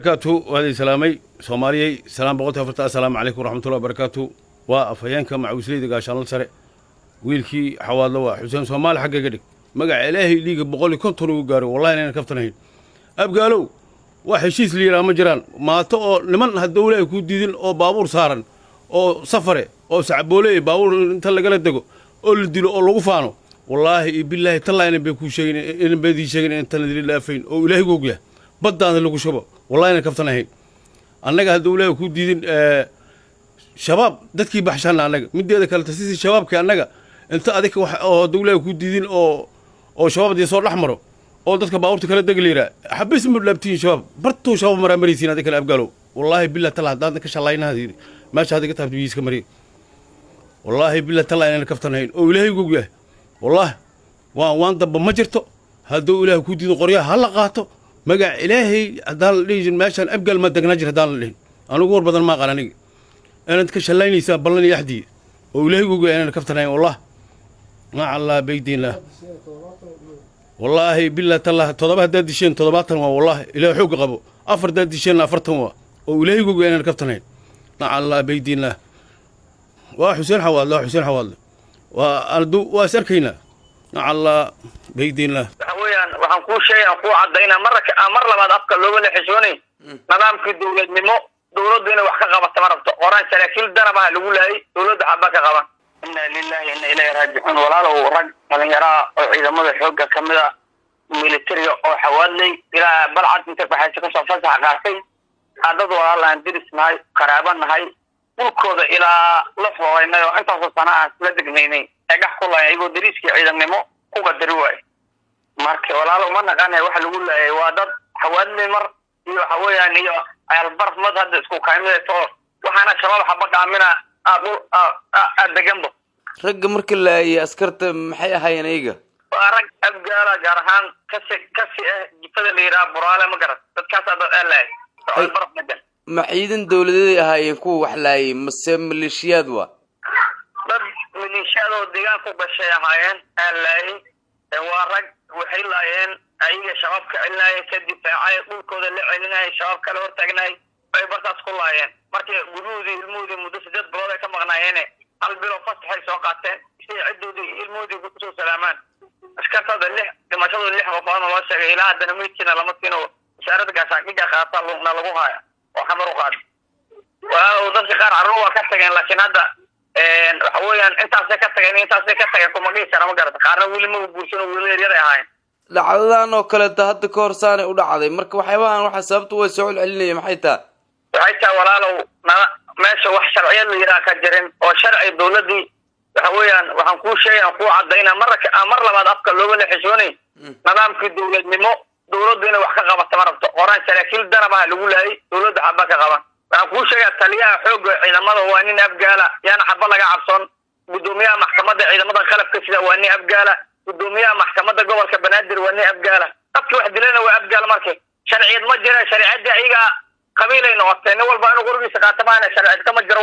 بركاته وهذه سلامي سومالي سلام بقولتها فرتا السلام عليكم ورحمة الله وبركاته وأفيانك مع وسيلة قاشان السرع ويلكي حوالله وحسين سومالي حق قدك مقع إلهي ليك بقولي كنت وقاري والله أنا كفتناهين أبقالو وحشيس لي راه مجران ما تو لمن هالدولة يكون ديدين أو بابور صارن أو سفرة أو سعبولي بابور أنت اللي قلت دقو أو اللي دلو أو لغفانو والله بالله تلا أنا بيكون شيء إن بدي شيء أنت ندري الله فين أو إلهي جوجله بدأ اللي شباب والله أنا كفتناهين أنا هالدولة يكون ديدين شباب دتكي بحشان أنا مدي هذا كلا تسيس الشباب كأنك أنت هذيك دولة يكون ديدين أو شباب دي صور الأحمر أو دتك باورت كلا دقليرة حبيس من لابتين شباب برتو شباب مرامريسين هذيك اللي قالوا والله بالله طلع دانك شالينا هذه ماشي هذيك تهب بيس كمري والله بالله طلع أنا كفتناهين أو إلهي جوجله والله وان ضب مجرته هذو إلهي كودي قرية هلا قاته مقع إلهي هذا ليجن ماشان أبقى المدق نجر هذا اللي أنا أقول بدل ما قال أنا تكشليني ساب بلني يحدي وإلهي جوجله أنا كفتناهين والله مع الله بيدين الله والله بالله تلا تضبط دادشين تضبطهم والله إلى حق قبو أفر دادشين أفرتهم وإلهي يقول أنا كفتنين مع الله بيدين الله وحسين حوال الله حسين حوال وأردو وأسركينا مع الله بيدين الله حويان وحنقول شيء أقوى عدينا مرة لما أبقى اللغة اللي حشوني نظام في الدولة نمو دولة دينا وحكا غابة تمرت وران سلاكيل دربها الأولى هي دولة حبك غابة إنا لله إنا إليه راجعون ولا لو رج من يرى إذا مضى حقة كمذا ميليتري أو حوالي إلى بلعت أنت بحيث كسر فسح قاسي هذا والله ندرس نهاي قرابة نهاي وكذا إلى لفظ إنه أنت صنعت لدك نيني أجح الله يقول دريسك إذا نمو وقدروه marka walaalo ma naqaan waxa lagu leeyahay waa dad xawaadni mar iyo xawayaan iyo ay barf mad hadda isku kaaymeeyo waxaana shabaab xabad aamina deganbo rag markii la ay askarta maxay ahaayeen iyaga rag abgaala gaar ahaan kasi jifada leeyahay buraale ma garan dadkaas ay barf madan ma ciidan dawladeed ahaayeen ku wax laayay mase maleeshiyad waa dad maleeshiyad oo deegaan ku bashay ahaayeen waa rag waxay laayeen ayaga shabaabka cilnaayay ka difaacay dhulkooda la celinayay shabaab kale hor taagnay ay bartaas ku laayeen markii guruudi ilmoodi muddo 8 bilood ay ka maqnaayeen hal bilo fasaxay soo qaateen si cidoodii ilmoodi ku soo salaamaan askartada dhimashadu 6 qof oo loo sheegay ilaa hadana meedkina lama siino wasaaradda gaashaandhigga qaata lagu haya oo xamar u qaad waa dadka qaar carruur ka tageen laakiin hadda waxaweyaan intaas ka tagay kuma dhigi kara ma garata qaarna weli ma guursan weli yar ahayn dhacdadan oo kale hadda ka hor saanay u dhacday marka waxyaabahan waxa sababtu way soo celinayeen maxay taa walaalow meesha wax sharciyeed la yiraahdo ka jirin oo sharci dawladii waxaweyaan waxaan ku sheegay ku cadayna mar labaad afka looga leexishoonay nidaamkii dawladnimo dawladina wax ka qabato marabto qoraan saraakiil daraba lagu leeyahay dawladda xabba ka qaban waxaan ku sheegay taliyaha xoog ciidamada waa nin abgaala yaana xabba laga cabson gudoomiyaha maxkamadda ciidamada qalabka sida waa nin abgaala gudoomiyaha maxkamadda gobolka banaadir waa nin abgaala dadka wax dilayna waa abgaala markay sharciyad ma jira sharciyada ayaga qabiilay noqotay nin walba inuu gurigiisa qaatamaana sharciyad kama jiro